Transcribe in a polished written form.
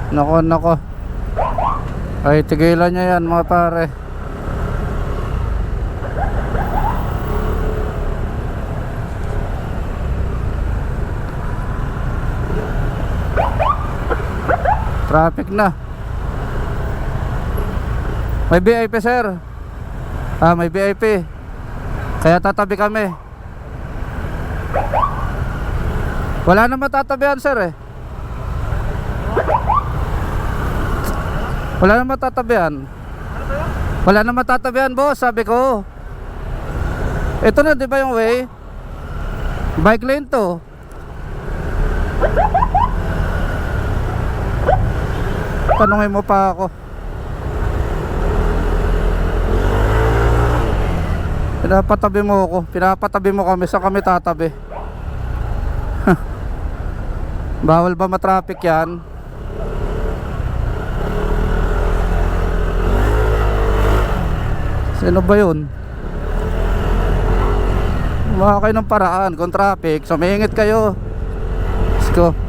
Nako, nako. Ay, tigilan nyo yan mga pare. Traffic na. May VIP sir. May VIP. Kaya tatabi kami. Wala na matatabihan sir eh. Wala na matatabihan. Wala na matatabihan boss, sabi ko. Ito na 'di ba yung way? Bike lane to. Tanungin mo pa ako. Pinapatabi mo ako. Pinapatabi mo kami. Saan kami tatabi? Bawal ba matraffic yan? Sino ba yun? Gumawa kayo ng paraan kung traffic. Sumingit kayo. Let's go.